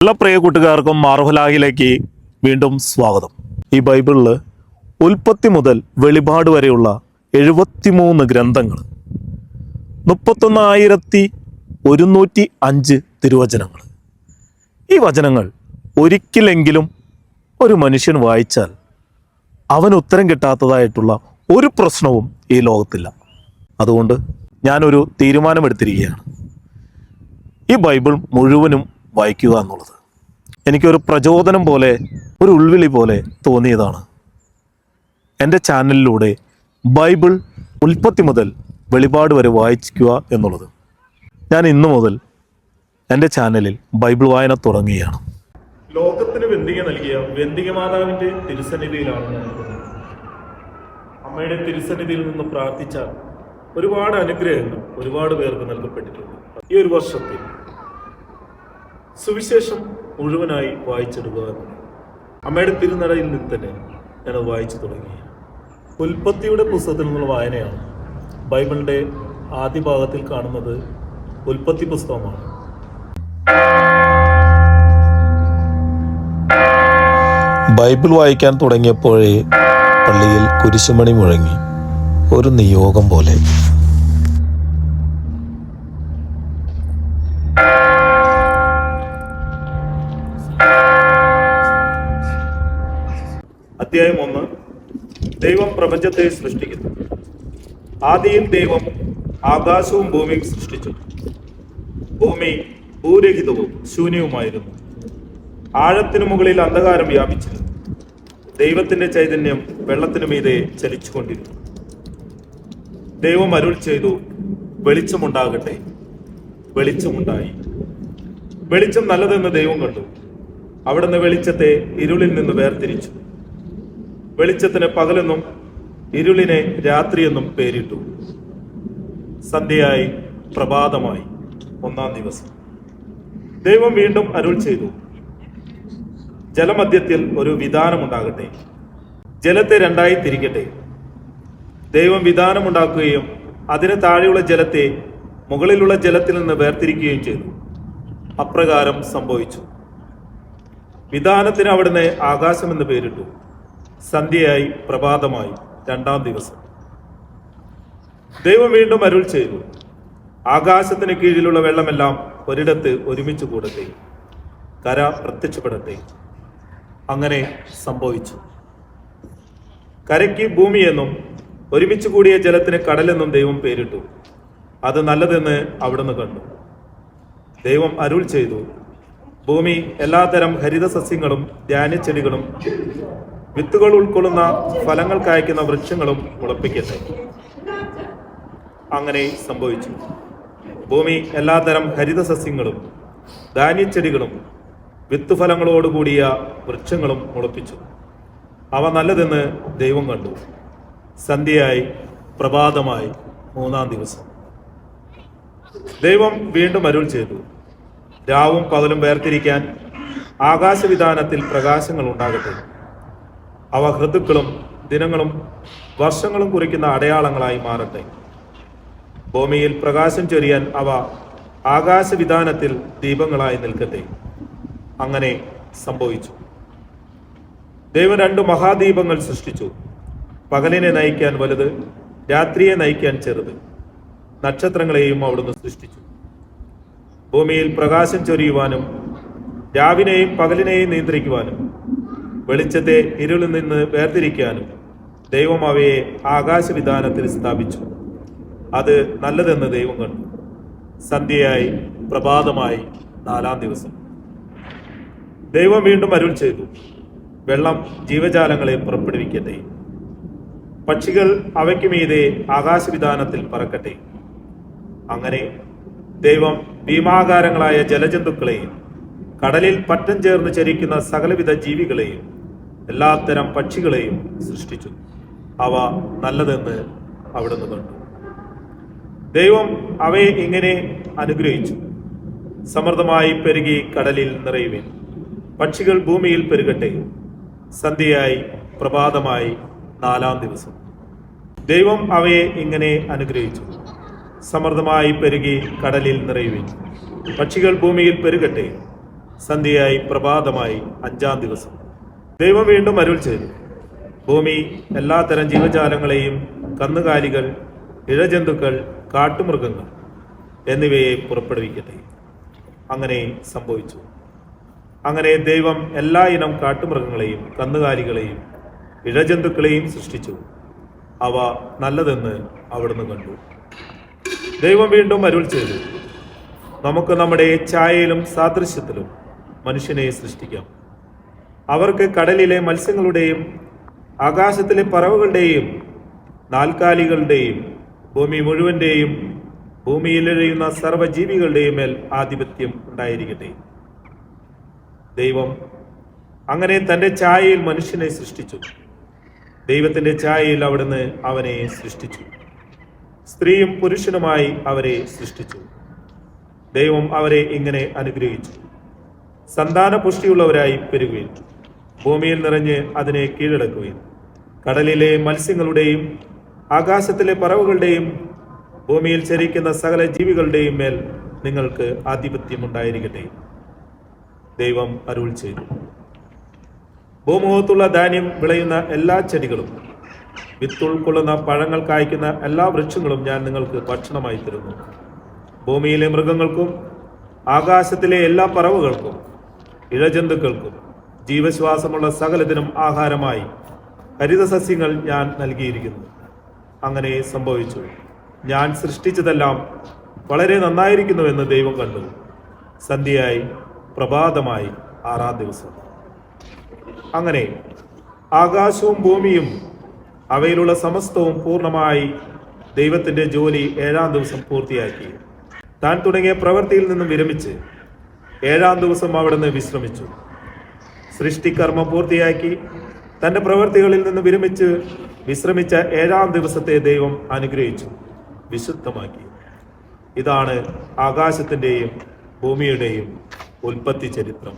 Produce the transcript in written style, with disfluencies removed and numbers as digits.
എല്ലാ പ്രിയ കൂട്ടുകാർക്കും മാർഹുലാഹിലേക്ക് വീണ്ടും സ്വാഗതം. ഈ ബൈബിളിൽ ഉൽപ്പത്തി മുതൽ വെളിപാട് വരെയുള്ള 73 ഗ്രന്ഥങ്ങൾ, 31,105 തിരുവചനങ്ങൾ. ഈ വചനങ്ങൾ ഒരിക്കലെങ്കിലും ഒരു മനുഷ്യൻ വായിച്ചാൽ അവന് ഉത്തരം കിട്ടാത്തതായിട്ടുള്ള ഒരു പ്രശ്നവും ഈ ലോകത്തില്ല. അതുകൊണ്ട് ഞാനൊരു തീരുമാനമെടുത്തിരിക്കുകയാണ്, ഈ ബൈബിൾ മുഴുവനും വായിക്കുക എന്നുള്ളത്. എനിക്കൊരു പ്രചോദനം പോലെ, ഒരു ഉൾവിളി പോലെ തോന്നിയതാണ്. എൻ്റെ ചാനലിലൂടെ ബൈബിൾ ഉൽപ്പത്തി മുതൽ വെളിപാട് വരെ വായിക്കുക എന്നുള്ളത്. ഞാൻ ഇന്നു മുതൽ എൻ്റെ ചാനലിൽ ബൈബിൾ വായന തുടങ്ങുകയാണ്. ലോകത്തിന് വെന്തിക നൽകിയ വെന്തിക മാതാവിൻ്റെ തിരുസന്നിധിയിലാണ് ഞാൻ. അമ്മയുടെ തിരുസന്നിധിയിൽ നിന്ന് പ്രാർത്ഥിച്ചാൽ ഒരുപാട് അനുഗ്രഹങ്ങൾ ഒരുപാട് പേർക്ക് നൽകപ്പെട്ടിട്ടുണ്ട്. ഈ ഒരു വർഷത്തിൽ സുവിശേഷം മുഴുവനായി വായിച്ചെടുക്കുക എന്നത് അമ്മയുടെ തിരുനടയിൽ നിന്ന് തന്നെ ഞാൻ വായിച്ചു തുടങ്ങി. ഉൽപ്പത്തിയുടെ പുസ്തകത്തിൽ നിന്നുള്ള വായനയാണ്. ബൈബിളിൻ്റെ ആദ്യ ഭാഗത്തിൽ കാണുന്നത് ഉൽപ്പത്തി പുസ്തകമാണ്. ബൈബിൾ വായിക്കാൻ തുടങ്ങിയപ്പോഴേ പള്ളിയിൽ കുരിശുമണി മുഴങ്ങി, ഒരു നിയോഗം പോലെ. അധ്യായം 1. ദൈവം പ്രപഞ്ചത്തെ സൃഷ്ടിക്കുന്നു. ആദിയിൽ ദൈവം ആകാശവും ഭൂമിയും സൃഷ്ടിച്ചു. ഭൂമി ഭൂരഹിതവും ശൂന്യവുമായിരുന്നു. ആഴത്തിനു മുകളിൽ അന്ധകാരം വ്യാപിച്ചിരുന്നു. ദൈവത്തിന്റെ ചൈതന്യം വെള്ളത്തിനു മീതെ ചലിച്ചുകൊണ്ടിരുന്നു. ദൈവം അരുൾ ചെയ്തു, വെളിച്ചമുണ്ടാകട്ടെ. വെളിച്ചമുണ്ടായി. വെളിച്ചം നല്ലതെന്ന് ദൈവം കണ്ടു. അവിടുന്ന് വെളിച്ചത്തെ ഇരുളിൽ നിന്ന് വേർതിരിച്ചു. വെളിച്ചത്തിന് പകലെന്നും ഇരുളിനെ രാത്രിയെന്നും പേരിട്ടു. സന്ധ്യയായി, പ്രഭാതമായി, 1-ാം ദിവസം. ദൈവം വീണ്ടും അരുൾ ചെയ്തു, ജലമധ്യത്തിൽ ഒരു വിധാനമുണ്ടാകട്ടെ. ജലത്തെ 2ആയി തിരിക്കട്ടെ. ദൈവം വിധാനമുണ്ടാക്കുകയും അതിന് താഴെയുള്ള ജലത്തെ മുകളിലുള്ള ജലത്തിൽ നിന്ന് വേർതിരിക്കുകയും ചെയ്തു. അപ്രകാരം സംഭവിച്ചു. വിധാനത്തിന് അവിടുന്ന് ആകാശമെന്ന് പേരിട്ടു. സന്ധ്യയായി, പ്രഭാതമായി, 2-ാം ദിവസം. ദൈവം വീണ്ടും അരുൾ ചെയ്തു, ആകാശത്തിന് കീഴിലുള്ള വെള്ളമെല്ലാം ഒരിടത്ത് ഒരുമിച്ച് കൂടട്ടെ. കര പ്രത്യക്ഷപ്പെടട്ടെ. അങ്ങനെ സംഭവിച്ചു. കരയ്ക്ക് ഭൂമിയെന്നും ഒരുമിച്ച് കൂടിയ ജലത്തിന് കടലെന്നും ദൈവം പേരിട്ടു. അത് നല്ലതെന്ന് അവിടുന്ന് കണ്ടു. ദൈവം അരുൾ ചെയ്തു, ഭൂമി എല്ലാത്തരം ഹരിത സസ്യങ്ങളും ധാന്യച്ചെടികളും വിത്തുകൾ ഉൾക്കൊള്ളുന്ന ഫലങ്ങൾ കായ്ക്കുന്ന വൃക്ഷങ്ങളും മുളപ്പിക്കട്ടെ. അങ്ങനെ സംഭവിച്ചു. ഭൂമി എല്ലാത്തരം ഹരിത സസ്യങ്ങളും ധാന്യച്ചെടികളും വിത്തുഫലങ്ങളോടുകൂടിയ വൃക്ഷങ്ങളും മുളപ്പിച്ചു. അവ നല്ലതെന്ന് ദൈവം കണ്ടു. സന്ധ്യയായി, പ്രഭാതമായി, 3-ാം ദിവസം. ദൈവം വീണ്ടും അരുൾ ചെയ്തു, രാവും പകലും വേർതിരിക്കാൻ ആകാശവിധാനത്തിൽ പ്രകാശങ്ങൾ ഉണ്ടാകട്ടെ. അവ ഋതുക്കളും ദിനങ്ങളും വർഷങ്ങളും കുറിക്കുന്ന അടയാളങ്ങളായി മാറട്ടെ. ഭൂമിയിൽ പ്രകാശം ചൊരിയാൻ അവ ആകാശവിധാനത്തിൽ ദീപങ്ങളായി നിൽക്കട്ടെ. അങ്ങനെ സംഭവിച്ചു. ദൈവം 2 മഹാദീപങ്ങൾ സൃഷ്ടിച്ചു. പകലിനെ നയിക്കാൻ വലുത്, രാത്രിയെ നയിക്കാൻ ചെറുത്. നക്ഷത്രങ്ങളെയും അവിടുന്ന് സൃഷ്ടിച്ചു. ഭൂമിയിൽ പ്രകാശം ചൊരിയുവാനും രാവിനെയും പകലിനെയും നിയന്ത്രിക്കുവാനും വെളിച്ചത്തെ ഇരുളിൽ നിന്ന് വേർതിരിക്കാനും ദൈവം അവയെ ആകാശവിധാനത്തിൽ സ്ഥാപിച്ചു. അത് നല്ലതെന്ന് ദൈവം കണ്ടു. സന്ധ്യയായി, പ്രഭാതമായി, 4-ാം ദിവസം. ദൈവം വീണ്ടും അരുൾ ചെയ്തു, വെള്ളം ജീവജാലങ്ങളെ പുറപ്പെടുവിക്കട്ടെ. പക്ഷികൾ അവയ്ക്ക് മീതെ ആകാശവിധാനത്തിൽ പറക്കട്ടെ. അങ്ങനെ ദൈവം ഭീമാകാരങ്ങളായ ജലജന്തുക്കളെയും കടലിൽ പറ്റം ചേർന്ന് ചരിക്കുന്ന സകലവിധ ജീവികളെയും എല്ലാത്തരം പക്ഷികളെയും സൃഷ്ടിച്ചു. അവ നല്ലതെന്ന് അവിടുന്ന് കണ്ടു. ദൈവം അവയെ ഇങ്ങനെ അനുഗ്രഹിച്ചു, സമൃദ്ധമായി പെരുകി കടലിൽ നിറയുവിൻ. പക്ഷികൾ ഭൂമിയിൽ പെരുകട്ടെ. സന്ധ്യയായി, പ്രഭാതമായി, 4-ാം ദിവസം. ദൈവം അവയെ ഇങ്ങനെ അനുഗ്രഹിച്ചു, സമൃദ്ധമായി പെരുകി കടലിൽ നിറയുവിൻ. പക്ഷികൾ ഭൂമിയിൽ പെരുകട്ടെ. സന്ധ്യയായി പ്രഭാതമായി 5-ാം ദിവസം. ദൈവം വീണ്ടും അരുൾ ചെയ്തു, ഭൂമി എല്ലാത്തരം ജീവജാലങ്ങളെയും, കന്നുകാലികൾ, ഇഴജന്തുക്കൾ, കാട്ടുമൃഗങ്ങൾ എന്നിവയെ പുറപ്പെടുവിക്കട്ടെ. അങ്ങനെ സംഭവിച്ചു. അങ്ങനെ ദൈവം എല്ലാ ഇനം കാട്ടുമൃഗങ്ങളെയും, കന്നുകാലികളെയും, ഇഴജന്തുക്കളെയും സൃഷ്ടിച്ചു. അവ നല്ലതെന്ന് അവിടുന്ന് കണ്ടു. ദൈവം വീണ്ടും അരുൾ ചെയ്തു, നമുക്ക് നമ്മുടെ ഛായയിലും സാദൃശ്യത്തിലും മനുഷ്യനെ സൃഷ്ടിക്കാം. അവർക്ക് കടലിലെ മത്സ്യങ്ങളുടെയും ആകാശത്തിലെ പറവകളുടെയും നാൽക്കാലികളുടെയും ഭൂമി മുഴുവന്റെയും ഭൂമിയിലെഴുന്ന സർവ്വജീവികളുടെയും മേൽ ആധിപത്യം ഉണ്ടായിരിക്കട്ടെ. ദൈവം അങ്ങനെ തന്റെ ഛായയിൽ മനുഷ്യനെ സൃഷ്ടിച്ചു. ദൈവത്തിന്റെ ഛായയിൽ അവിടുന്ന് അവനെ സൃഷ്ടിച്ചു. സ്ത്രീയും പുരുഷനുമായി അവരെ സൃഷ്ടിച്ചു. ദൈവം അവരെ ഇങ്ങനെ അനുഗ്രഹിച്ചു, സന്താന പുഷ്ടിയുള്ളവരായി പെരുകുകയും ഭൂമിയിൽ നിറഞ്ഞ് അതിനെ കീഴടക്കുകയും കടലിലെ മത്സ്യങ്ങളുടെയും ആകാശത്തിലെ പറവുകളുടെയും ഭൂമിയിൽ ചരിക്കുന്ന സകല ജീവികളുടെയും മേൽ നിങ്ങൾക്ക് ആധിപത്യം ഉണ്ടായിരിക്കട്ടെ. ദൈവം അരുൾ ചെയ്തു, ഭൂമുഖത്തുള്ള ധാന്യം വിളയുന്ന എല്ലാ ചെടികളും വിത്തുൾക്കൊള്ളുന്ന പഴങ്ങൾ കായ്ക്കുന്ന എല്ലാ വൃക്ഷങ്ങളും ഞാൻ നിങ്ങൾക്ക് ഭക്ഷണമായി തരുന്നു. ഭൂമിയിലെ മൃഗങ്ങൾക്കും ആകാശത്തിലെ എല്ലാ പറവുകൾക്കും ഇഴജന്തുക്കൾക്കും ജീവശ്വാസമുള്ള സകലത്തിനും ആഹാരമായി ഹരിതസസ്യങ്ങൾ ഞാൻ നൽകിയിരിക്കുന്നു. അങ്ങനെ സംഭവിച്ചു. ഞാൻ സൃഷ്ടിച്ചതെല്ലാം വളരെ നന്നായിരിക്കുന്നുവെന്ന് ദൈവം കണ്ടു. സന്ധ്യയായി പ്രഭാതമായി 6-ാം ദിവസം. അങ്ങനെ ആകാശവും ഭൂമിയും അവയിലുള്ള സമസ്തവും പൂർണ്ണമായി ദൈവത്തിന്റെ ജോലി 7-ാം ദിവസം പൂർത്തിയാക്കി. താൻ തുടങ്ങിയ പ്രവൃത്തിയിൽ നിന്നും വിരമിച്ച് 7-ാം ദിവസം അവിടുന്ന് വിശ്രമിച്ചു. സൃഷ്ടികർമ്മം പൂർത്തിയാക്കി തന്റെ പ്രവൃത്തികളിൽ നിന്ന് വിശ്രമിച്ച 7-ാം ദിവസത്തെ ദൈവം അനുഗ്രഹിച്ചു, വിശുദ്ധമാക്കി. ഇതാണ് ആകാശത്തിന്റെയും ഭൂമിയുടെയും ഉൽപ്പത്തി ചരിത്രം.